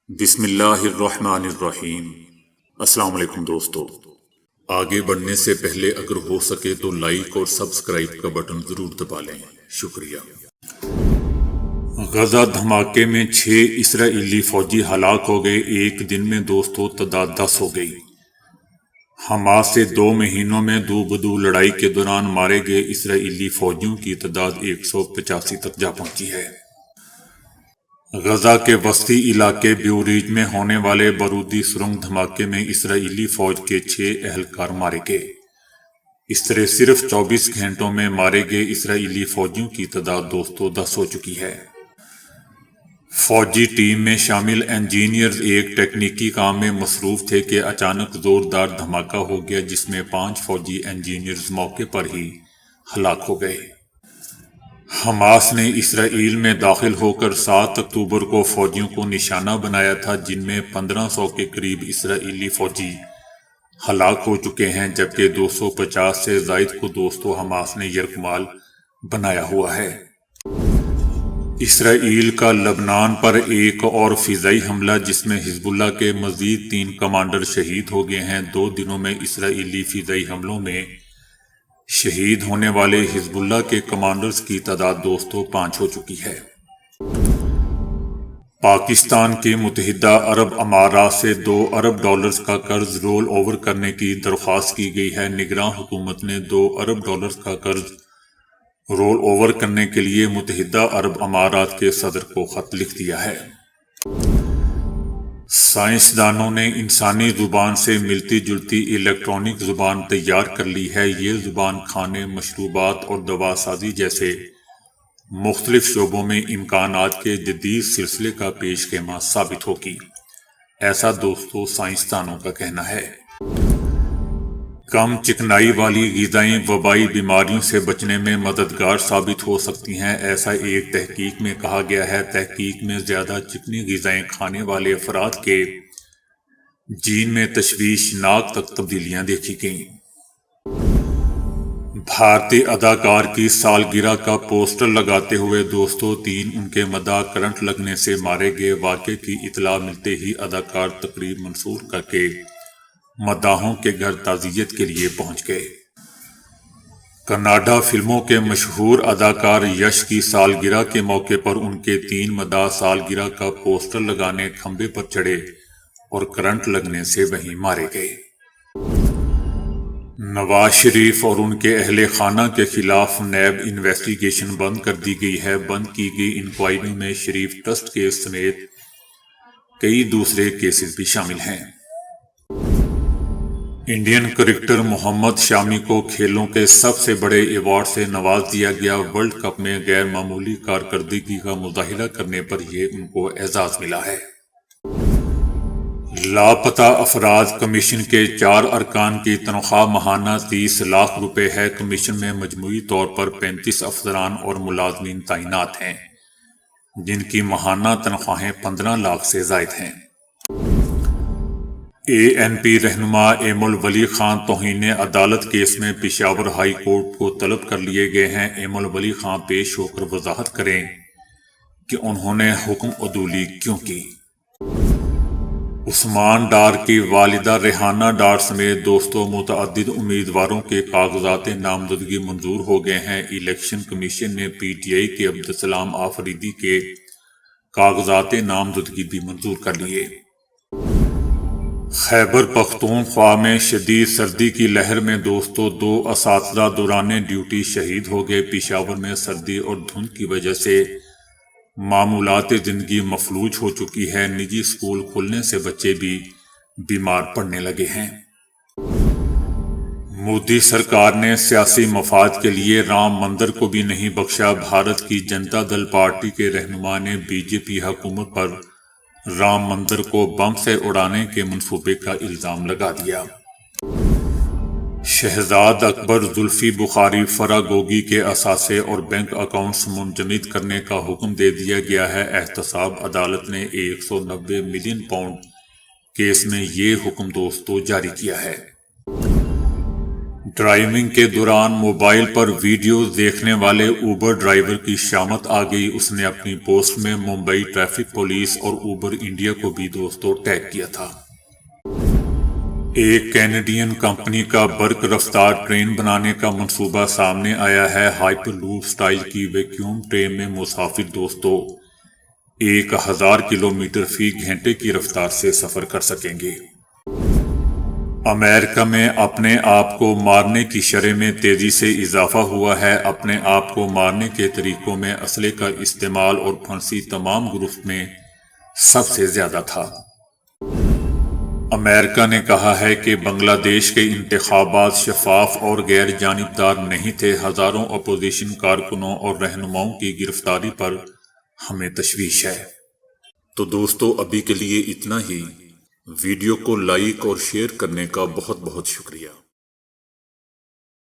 بسم اللہ الرحمن الرحیم۔ السلام علیکم دوستو، آگے بڑھنے سے پہلے اگر ہو سکے تو لائک اور سبسکرائب کا بٹن ضرور دبا لیں، شکریہ۔ غزہ دھماکے میں 6 اسرائیلی فوجی ہلاک ہو گئے۔ ایک دن میں دوستو تعداد 10 ہو گئی۔ حماس سے 2 مہینوں میں دو بدو لڑائی کے دوران مارے گئے اسرائیلی فوجیوں کی تعداد 185 تک جا پہنچی ہے۔ غزہ کے وسطی علاقے بیوریج میں ہونے والے بارودی سرنگ دھماکے میں اسرائیلی فوج کے 6 اہلکار مارے گئے۔ اس طرح صرف 24 گھنٹوں میں مارے گئے اسرائیلی فوجیوں کی تعداد دوستو 10 ہو چکی ہے۔ فوجی ٹیم میں شامل انجینئرز ایک تکنیکی کام میں مصروف تھے کہ اچانک زوردار دھماکہ ہو گیا جس میں 5 فوجی انجینئرز موقع پر ہی ہلاک ہو گئے۔ حماس نے اسرائیل میں داخل ہو کر 7 اکتوبر کو فوجیوں کو نشانہ بنایا تھا، جن میں 1500 کے قریب اسرائیلی فوجی ہلاک ہو چکے ہیں، جبکہ 250 سے زائد کو دوستو حماس نے یرغمال بنایا ہوا ہے۔ اسرائیل کا لبنان پر ایک اور فضائی حملہ جس میں حزب اللہ کے مزید 3 کمانڈر شہید ہو گئے ہیں۔ 2 دنوں میں اسرائیلی فضائی حملوں میں شہید ہونے والے حزب اللہ کے کمانڈرز کی تعداد دوستو 5 ہو چکی ہے۔ پاکستان کے متحدہ عرب امارات سے $2 ارب کا قرض رول اوور کرنے کی درخواست کی گئی ہے۔ نگراں حکومت نے $2 ارب کا قرض رول اوور کرنے کے لیے متحدہ عرب امارات کے صدر کو خط لکھ دیا ہے۔ سائنسدانوں نے انسانی زبان سے ملتی جلتی الیکٹرونک زبان تیار کر لی ہے۔ یہ زبان کھانے، مشروبات اور دوا سازی جیسے مختلف شعبوں میں امکانات کے جدید سلسلے کا پیش خیمہ ثابت ہوگی، ایسا دوستو سائنسدانوں کا کہنا ہے۔ کم چکنائی والی غذائیں وبائی بیماریوں سے بچنے میں مددگار ثابت ہو سکتی ہیں، ایسا ایک تحقیق میں کہا گیا ہے۔ تحقیق میں زیادہ چکنی غذائیں کھانے والے افراد کے جین میں تشویشناک تک تبدیلیاں دیکھی گئیں۔ بھارتی اداکار کی سالگرہ کا پوسٹر لگاتے ہوئے دوستو 3 ان کے مداح کرنٹ لگنے سے مارے گئے۔ واقعے کی اطلاع ملتے ہی اداکار تقریب منسوخ کر کے مداحوں کے گھر تعزیت کے لیے پہنچ گئے۔ کناڈا فلموں کے مشہور اداکار یش کی سالگرہ کے موقع پر ان کے 3 مداح سالگرہ کا پوسٹر لگانے کھمبے پر چڑھے اور کرنٹ لگنے سے وہیں مارے گئے۔ نواز شریف اور ان کے اہل خانہ کے خلاف نیب انویسٹیگیشن بند کر دی گئی ہے۔ بند کی گئی انکوائری میں شریف ٹرسٹ کیس سمیت کئی دوسرے کیسز بھی شامل ہیں۔ انڈین کرکٹر محمد شامی کو کھیلوں کے سب سے بڑے ایوارڈ سے نواز دیا گیا۔ ورلڈ کپ میں غیر معمولی کارکردگی کا مظاہرہ کرنے پر یہ ان کو اعزاز ملا ہے۔ لاپتہ افراد کمیشن کے 4 ارکان کی تنخواہ ماہانہ 30 لاکھ روپے ہے۔ کمیشن میں مجموعی طور پر 35 افسران اور ملازمین تعینات ہیں، جن کی ماہانہ تنخواہیں 15 لاکھ سے زائد ہیں۔ ANP رہنما ایم الولی خان توہین عدالت کیس میں پشاور ہائی کورٹ کو طلب کر لیے گئے ہیں۔ ایم الولی خان پیش ہو کر وضاحت کریں کہ انہوں نے حکم عدولی کیوں کی۔ عثمان ڈار کی والدہ ریحانہ ڈار سمیت دوستو متعدد امیدواروں کے کاغذات نامزدگی منظور ہو گئے ہیں۔ الیکشن کمیشن نے PTI کے عبدالسلام آفریدی کے کاغذات نامزدگی بھی منظور کر لیے۔ خیبر پختونخوا میں شدید سردی کی لہر میں دوستو 2 اساتذہ دوران ڈیوٹی شہید ہو گئے۔ پشاور میں سردی اور دھند کی وجہ سے معمولات زندگی مفلوج ہو چکی ہے۔ نجی اسکول کھلنے سے بچے بھی بیمار پڑنے لگے ہیں۔ مودی سرکار نے سیاسی مفاد کے لیے رام مندر کو بھی نہیں بخشا۔ بھارت کی جنتا دل پارٹی کے رہنما نے BJP حکومت پر رام مندر کو بم سے اڑانے کے منصوبے کا الزام لگا دیا۔ شہزاد اکبر زلفی بخاری فراگوگی کے اثاثے اور بینک اکاؤنٹس منجمد کرنے کا حکم دے دیا گیا ہے۔ احتساب عدالت نے 190 ملین پاؤنڈ کیس میں یہ حکم دوستو جاری کیا ہے۔ ڈرائیونگ کے دوران موبائل پر ویڈیوز دیکھنے والے اوبر ڈرائیور کی شامت آ گئی۔ اس نے اپنی پوسٹ میں ممبئی ٹریفک پولیس اور اوبر انڈیا کو بھی دوستوں ٹیگ کیا تھا۔ ایک کینیڈین کمپنی کا برق رفتار ٹرین بنانے کا منصوبہ سامنے آیا ہے۔ ہائپر لوپ سٹائل کی ویکیوم ٹرین میں مسافر دوستوں 1000 کلومیٹر فی گھنٹے کی رفتار سے سفر کر سکیں گے۔ امریکہ میں اپنے آپ کو مارنے کی شرح میں تیزی سے اضافہ ہوا ہے۔ اپنے آپ کو مارنے کے طریقوں میں اسلحے کا استعمال اور پھانسی تمام گروپ میں سب سے زیادہ تھا۔ امریکہ نے کہا ہے کہ بنگلہ دیش کے انتخابات شفاف اور غیر جانبدار نہیں تھے۔ ہزاروں اپوزیشن کارکنوں اور رہنماؤں کی گرفتاری پر ہمیں تشویش ہے۔ تو دوستو ابھی کے لیے اتنا ہی۔ ویڈیو کو لائک اور شیئر کرنے کا بہت بہت شکریہ۔